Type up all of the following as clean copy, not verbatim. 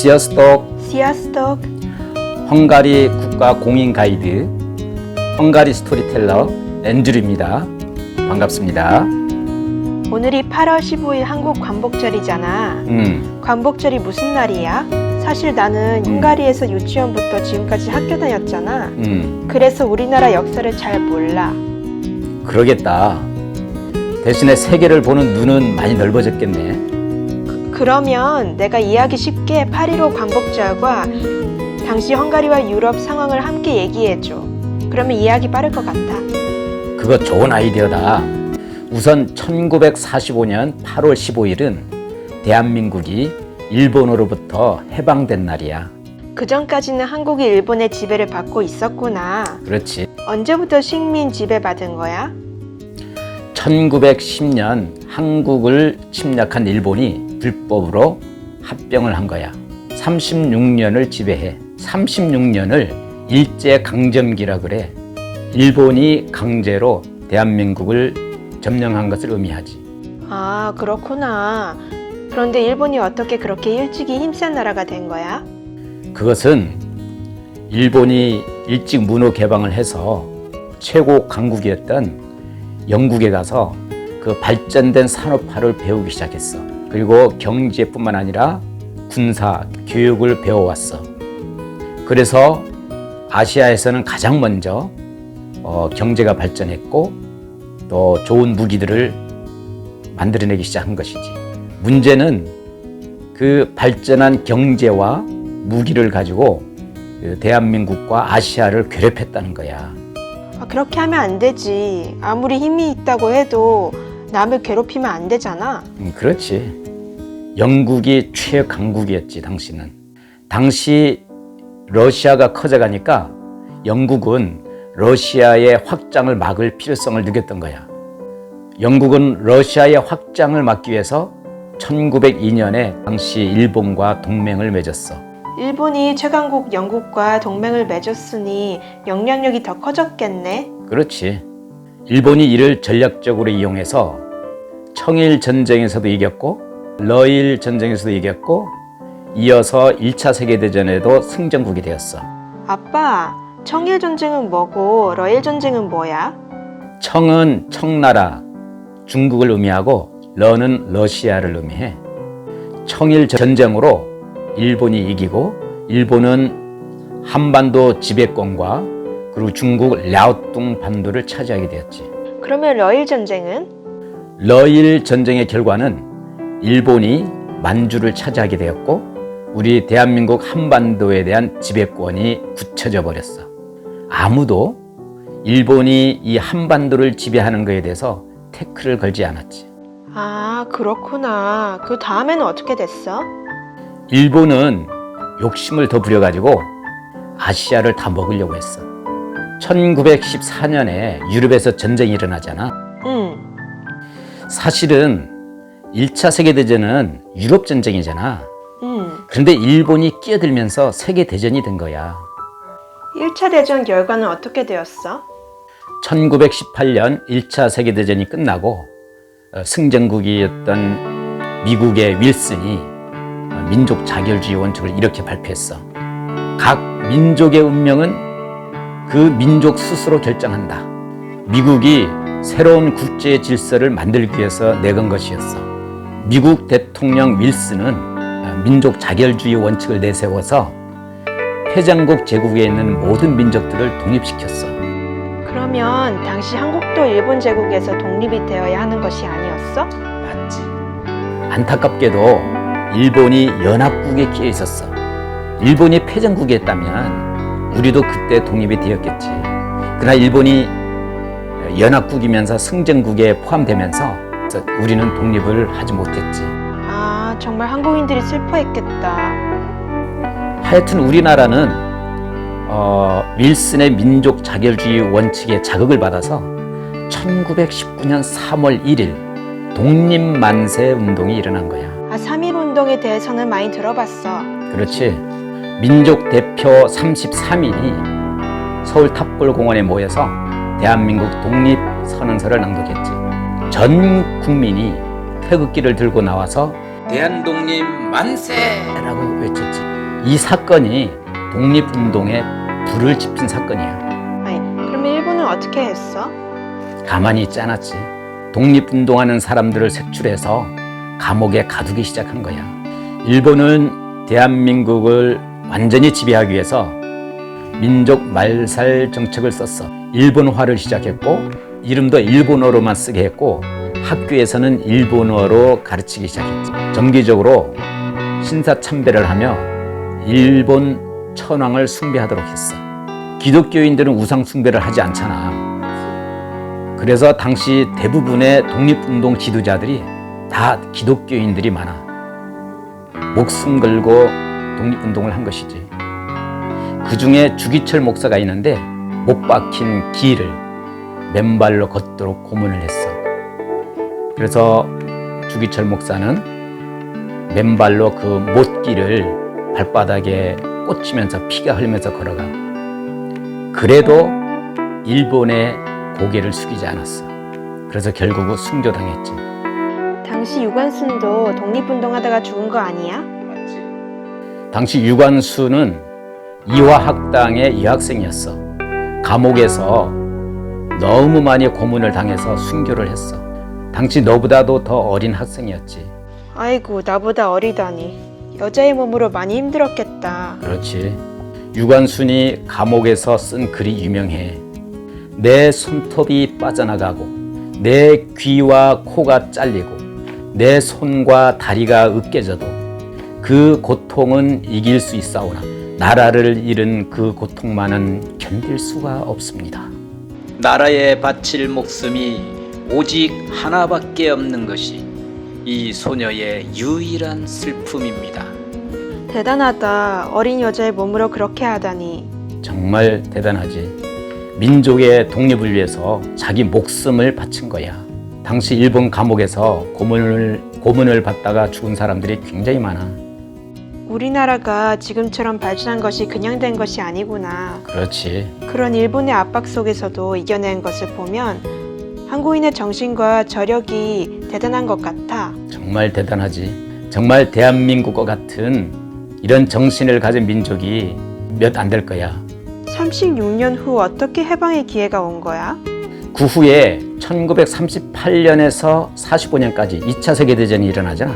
Sziasztok! Sziasztok! 헝가리 국가 공인 가이드 헝가리 스토리텔러 앤드류입니다. 반갑습니다. 오늘이 8월 15일 한국 광복절이잖아. 광복절이 무슨 날이야? 사실 나는 헝가리에서 유치원부터 지금까지 학교 다녔잖아. 그래서 우리나라 역사를 잘 몰라. 그러겠다. 대신에 세계를 보는 눈은 많이 넓어졌겠네. 그러면 내가 이해하기 쉽게 8.15 광복절과 당시 헝가리와 유럽 상황을 함께 얘기해줘. 그러면 이해하기 빠를 것 같아. 그거 좋은 아이디어다. 우선 1945년 8월 15일은 대한민국이 일본으로부터 해방된 날이야. 그 전까지는 한국이 일본의 지배를 받고 있었구나. 그렇지. 언제부터 식민 지배받은 거야? 1910년 한국을 침략한 일본이 불법으로 합병을 한 거야. 36년을 지배해. 36년을 일제강점기라 그래. 일본이 강제로 대한민국을 점령한 것을 의미하지. 아, 그렇구나. 그런데 일본이 어떻게 그렇게 일찍이 힘센 나라가 된 거야? 그것은 일본이 일찍 문호 개방을 해서 최고 강국이었던 영국에 가서 그 발전된 산업화를 배우기 시작했어. 그리고 경제뿐만 아니라 군사, 교육을 배워왔어. 그래서 아시아에서는 가장 먼저 경제가 발전했고 또 좋은 무기들을 만들어내기 시작한 것이지. 문제는 그 발전한 경제와 무기를 가지고 대한민국과 아시아를 괴롭혔다는 거야. 그렇게 하면 안 되지. 아무리 힘이 있다고 해도 남을 괴롭히면 안 되잖아. 그렇지. 영국이 최강국이었지, 당시는. 당시 러시아가 커져가니까 영국은 러시아의 확장을 막을 필요성을 느꼈던 거야. 영국은 러시아의 확장을 막기 위해서 1902년에 당시 일본과 동맹을 맺었어. 일본이 최강국 영국과 동맹을 맺었으니 영향력이 더 커졌겠네. 그렇지. 일본이 이를 전략적으로 이용해서 청일 전쟁에서도 이겼고 러일 전쟁에서도 이겼고 이어서 1차 세계대전에도 승전국이 되었어. 아빠, 청일 전쟁은 뭐고 러일 전쟁은 뭐야? 청은 청나라, 중국을 의미하고 러는 러시아를 의미해. 청일 전쟁으로 일본이 이기고 일본은 한반도 지배권과 그리고 중국 랴오뚱 반도를 차지하게 되었지. 그러면 러일 전쟁은? 러일 전쟁의 결과는 일본이 만주를 차지하게 되었고 우리 대한민국 한반도에 대한 지배권이 굳혀져 버렸어. 아무도 일본이 이 한반도를 지배하는 것에 대해서 태클을 걸지 않았지. 아, 그렇구나. 그 다음에는 어떻게 됐어? 일본은 욕심을 더 부려가지고 아시아를 다 먹으려고 했어. 1914년에 유럽에서 전쟁이 일어나잖아. 사실은 1차 세계대전은 유럽 전쟁이잖아. 그런데 일본이 끼어들면서 세계대전이 된 거야. 1차 대전 결과는 어떻게 되었어? 1918년 1차 세계대전이 끝나고 승전국이었던 미국의 윌슨이 민족 자결주의 원칙을 이렇게 발표했어. 각 민족의 운명은 그 민족 스스로 결정한다. 미국이 새로운 국제 질서를 만들기 위해서 내건 것이었어. 미국 대통령 윌슨은 민족 자결주의 원칙을 내세워서 패전국 제국에 있는 모든 민족들을 독립시켰어. 그러면 당시 한국도 일본 제국에서 독립이 되어야 하는 것이 아니었어? 맞지. 안타깝게도 일본이 연합국에 끼어 있었어. 일본이 패전국이었다면 우리도 그때 독립이 되었겠지. 그러나 일본이 연합국이면서 승전국에 포함되면서 우리는 독립을 하지 못했지. 아, 정말 한국인들이 슬퍼했겠다. 하여튼 우리나라는 윌슨의 민족 자결주의 원칙에 자극을 받아서 1919년 3월 1일 독립만세 운동이 일어난 거야. 아, 3.1 운동에 대해서는 많이 들어봤어. 그렇지. 민족 대표 33인이 서울 탑골공원에 모여서 대한민국 독립선언서를 낭독했지. 전 국민이 태극기를 들고 나와서 대한독립 만세라고 외쳤지. 이 사건이 독립운동에 불을 지핀 사건이야. 아니, 그러면 일본은 어떻게 했어? 가만히 있지 않았지. 독립운동하는 사람들을 색출해서 감옥에 가두기 시작한 거야. 일본은 대한민국을 완전히 지배하기 위해서 민족 말살 정책을 썼어. 일본화를 시작했고 이름도 일본어로만 쓰게 했고 학교에서는 일본어로 가르치기 시작했지. 정기적으로 신사참배를 하며 일본 천황을 숭배하도록 했어. 기독교인들은 우상 숭배를 하지 않잖아. 그래서 당시 대부분의 독립운동 지도자들이 다 기독교인들이 많아. 목숨 걸고 독립운동을 한 것이지. 그 중에 주기철 목사가 있는데 못 박힌 길을 맨발로 걷도록 고문을 했어. 그래서 주기철 목사는 맨발로 그 못길을 발바닥에 꽂히면서 피가 흘면서 걸어가. 그래도 일본의 고개를 숙이지 않았어. 그래서 결국은 순교당했지. 당시 유관순도 독립운동하다가 죽은 거 아니야? 당시 유관순은 이화학당의 여학생이었어. 감옥에서 너무 많이 고문을 당해서 순교를 했어. 당시 너보다도 더 어린 학생이었지. 아이고, 나보다 어리다니. 여자의 몸으로 많이 힘들었겠다. 그렇지. 유관순이 감옥에서 쓴 글이 유명해. 내 손톱이 빠져나가고 내 귀와 코가 잘리고 내 손과 다리가 으깨져도 그 고통은 이길 수 있사오나 나라를 잃은 그 고통만은 견딜 수가 없습니다. 나라에 바칠 목숨이 오직 하나밖에 없는 것이 이 소녀의 유일한 슬픔입니다. 대단하다. 어린 여자의 몸으로 그렇게 하다니. 정말 대단하지. 민족의 독립을 위해서 자기 목숨을 바친 거야. 당시 일본 감옥에서 고문을 받다가 죽은 사람들이 굉장히 많아. 우리나라가 지금처럼 발전한 것이 그냥 된 것이 아니구나. 그렇지. 그런 일본의 압박 속에서도 이겨낸 것을 보면 한국인의 정신과 저력이 대단한 것 같아. 정말 대단하지. 정말 대한민국과 같은 이런 정신을 가진 민족이 몇 안 될 거야. 36년 후 어떻게 해방의 기회가 온 거야? 그 후에 1938년에서 45년까지 2차 세계대전이 일어나잖아.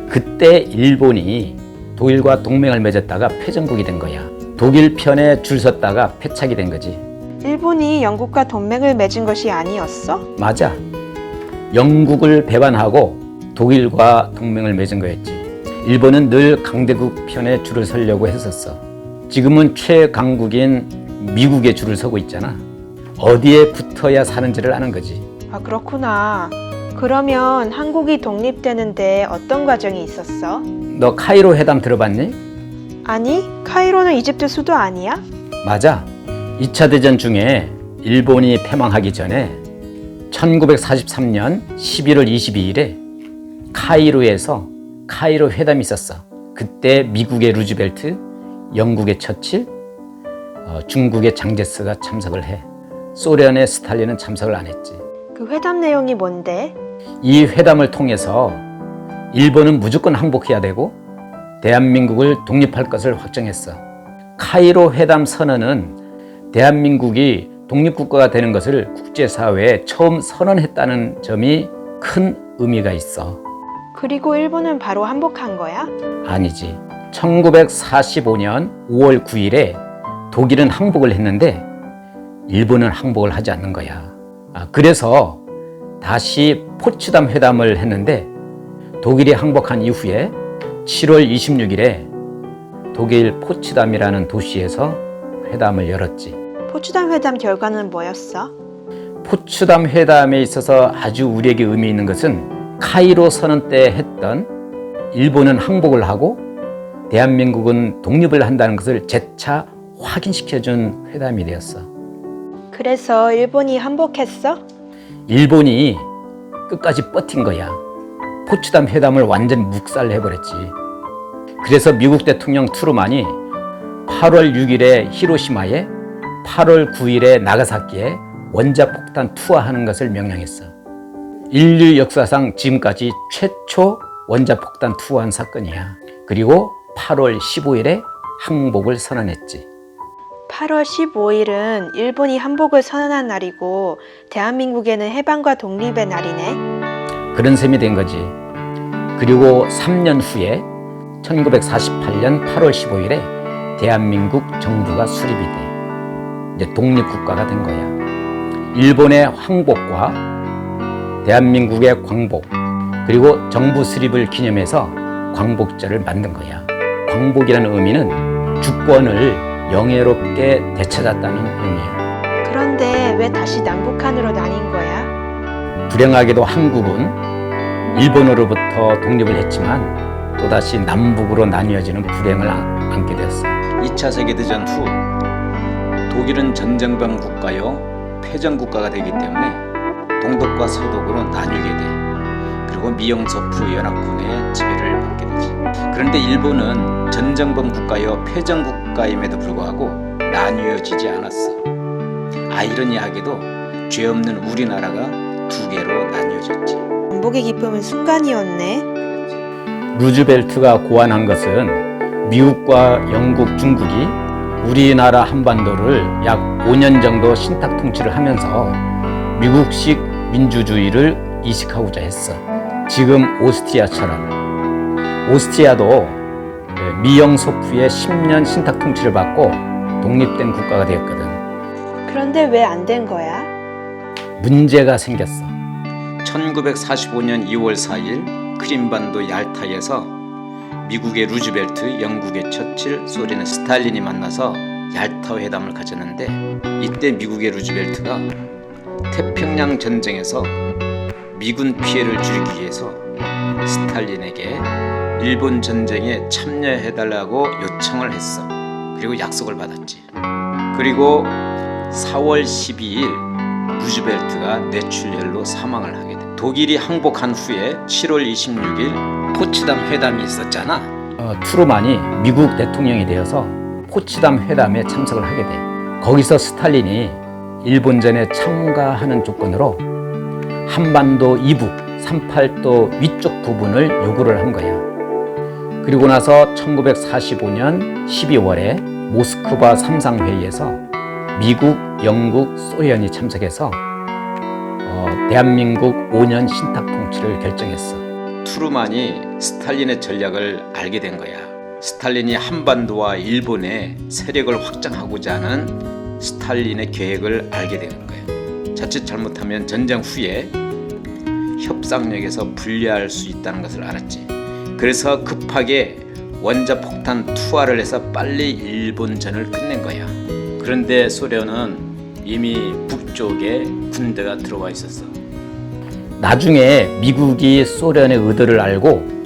그때 일본이 독일과 동맹을 맺었다가 패전국이 된 거야. 독일 편에 줄 섰다가 패착이 된 거지. 일본이 영국과 동맹을 맺은 것이 아니었어? 맞아. 영국을 배반하고 독일과 동맹을 맺은 거였지. 일본은 늘 강대국 편에 줄을 서려고 했었어. 지금은 최강국인 미국에 줄을 서고 있잖아. 어디에 붙어야 사는지를 아는 거지. 아, 그렇구나. 그러면 한국이 독립되는데 어떤 과정이 있었어? 너 카이로 회담 들어봤니? 아니, 카이로는 이집트 수도 아니야? 맞아. 2차 대전 중에 일본이 패망하기 전에 1943년 11월 22일에 카이로에서 카이로 회담이 있었어. 그때 미국의 루즈벨트, 영국의 처칠, 중국의 장제스가 참석을 해. 소련의 스탈린은 참석을 안 했지. 그 회담 내용이 뭔데? 이 회담을 통해서 일본은 무조건 항복해야 되고 대한민국을 독립할 것을 확정했어. 카이로 회담 선언은 대한민국이 독립국가가 되는 것을 국제사회에 처음 선언했다는 점이 큰 의미가 있어. 그리고 일본은 바로 항복한 거야? 아니지. 1945년 5월 9일에 독일은 항복을 했는데 일본은 항복을 하지 않는 거야. 그래서 다시 포츠담 회담을 했는데 독일이 항복한 이후에 7월 26일에 독일 포츠담이라는 도시에서 회담을 열었지. 포츠담 회담 결과는 뭐였어? 포츠담 회담에 있어서 아주 우리에게 의미 있는 것은 카이로 선언 때 했던 일본은 항복을 하고 대한민국은 독립을 한다는 것을 재차 확인시켜준 회담이 되었어. 그래서 일본이 항복했어? 일본이 끝까지 버틴 거야. 포츠담 회담을 완전 묵살해버렸지. 그래서 미국 대통령 트루만이 8월 6일에 히로시마에 8월 9일에 나가사키에 원자폭탄 투하하는 것을 명령했어. 인류 역사상 지금까지 최초 원자폭탄 투하한 사건이야. 그리고 8월 15일에 항복을 선언했지. 8월 15일은 일본이 항복을 선언한 날이고 대한민국에는 해방과 독립의 날이네. 그런 셈이 된 거지. 그리고 3년 후에 1948년 8월 15일에 대한민국 정부가 수립이 돼. 이제 독립국가가 된 거야. 일본의 항복과 대한민국의 광복, 그리고 정부 수립을 기념해서 광복절을 만든 거야. 광복이라는 의미는 주권을 영예롭게 되찾았다는 의미야. 그런데 왜 다시 남북한으로 나뉜 거야? 불행하게도 한국은 일본으로부터 독립을 했지만 또다시 남북으로 나뉘어지는 불행을 안게 되었어. 2차 세계대전 후 독일은 전쟁방 국가요 패전국가가 되기 때문에 동독과 서독으로 나뉘게 돼. 그리고 미영소프 연합군의 지배를 받게 되지. 그런데 일본은 전쟁방 국가요 패전국가임에도 불구하고 나뉘어지지 않았어. 아이러니하게도 죄 없는 우리나라가 두 개로 나뉘어졌지. 광복의 기쁨은 순간이었네. 루즈벨트가 고안한 것은 미국과 영국, 중국이 우리나라 한반도를 약 5년 정도 신탁 통치를 하면서 미국식 민주주의를 이식하고자 했어. 지금 오스트리아처럼. 오스트리아도 미영소프의 10년 신탁 통치를 받고 독립된 국가가 되었거든. 그런데 왜 안 된 거야? 문제가 생겼어. 1945년 2월 4일 크림반도 얄타에서 미국의 루즈벨트, 영국의 처칠, 소련의 스탈린이 만나서 얄타 회담을 가졌는데, 이때 미국의 루즈벨트가 태평양 전쟁에서 미군 피해를 줄이기 위해서 스탈린에게 일본 전쟁에 참여해달라고 요청을 했어. 그리고 약속을 받았지. 그리고 4월 12일 루즈벨트가 뇌출혈로 사망을 하게 돼. 독일이 항복한 후에 7월 26일 포츠담 회담이 있었잖아. 트루만이 미국 대통령이 되어서 포츠담 회담에 참석을 하게 돼. 거기서 스탈린이 일본전에 참가하는 조건으로 한반도 이북 38도 위쪽 부분을 요구를 한 거야. 그리고 나서 1945년 12월에 모스크바 삼상회의에서 미국, 영국, 소련이 참석해서 대한민국 5년 신탁 통치를 결정했어. 트루만이 스탈린의 전략을 알게 된 거야. 스탈린이 한반도와 일본의 세력을 확장하고자 하는 스탈린의 계획을 알게 되는 거야. 자칫 잘못하면 전쟁 후에 협상력에서 불리할 수 있다는 것을 알았지. 그래서 급하게 원자폭탄 투하를 해서 빨리 일본전을 끝낸 거야. 그런데 소련은 이미 북쪽에 군대가 들어와 있었어. 나중에 미국이 소련의 의도를 알고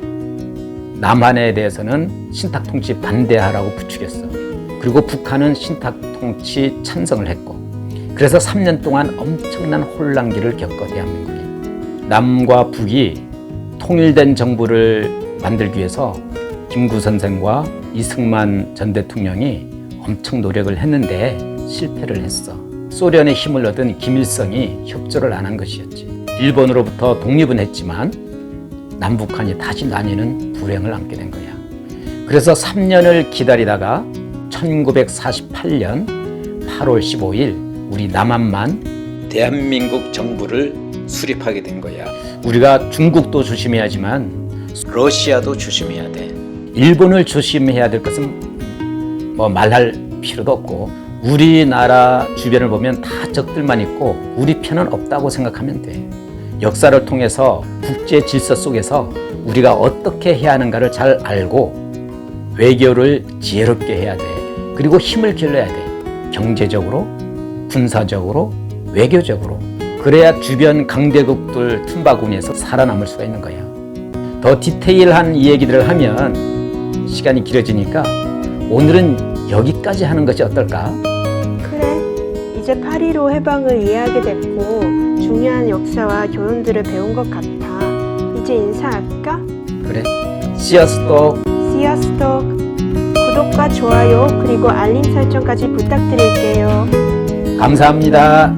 남한에 대해서는 신탁 통치 반대하라고 부추겼어. 그리고 북한은 신탁 통치 찬성을 했고, 그래서 3년 동안 엄청난 혼란기를 겪어 대한민국이. 남과 북이 통일된 정부를 만들기 위해서 김구 선생과 이승만 전 대통령이 엄청 노력을 했는데 실패를 했어. 소련의 힘을 얻은 김일성이 협조를 안 한 것이었지. 일본으로부터 독립은 했지만 남북한이 다시 나뉘는 불행을 안게 된 거야. 그래서 3년을 기다리다가 1948년 8월 15일 우리 남한만 대한민국 정부를 수립하게 된 거야. 우리가 중국도 조심해야지만 러시아도 조심해야 돼. 일본을 조심해야 될 것은 뭐 말할 필요도 없고, 우리나라 주변을 보면 다 적들만 있고 우리 편은 없다고 생각하면 돼. 역사를 통해서 국제 질서 속에서 우리가 어떻게 해야 하는가를 잘 알고 외교를 지혜롭게 해야 돼. 그리고 힘을 길러야 돼. 경제적으로, 군사적으로, 외교적으로. 그래야 주변 강대국들 틈바구니에서 살아남을 수가 있는 거야. 더 디테일한 얘기들을 하면 시간이 길어지니까 오늘은 여기까지 하는 것이 어떨까? 그래, 이제 8.15 해방을 이해하게 됐고 중요한 역사와 교훈들을 배운 것 같아. 이제 인사할까? 그래. See you soon. See you soon. 구독과 좋아요 그리고 알림 설정까지 부탁드릴게요. 감사합니다.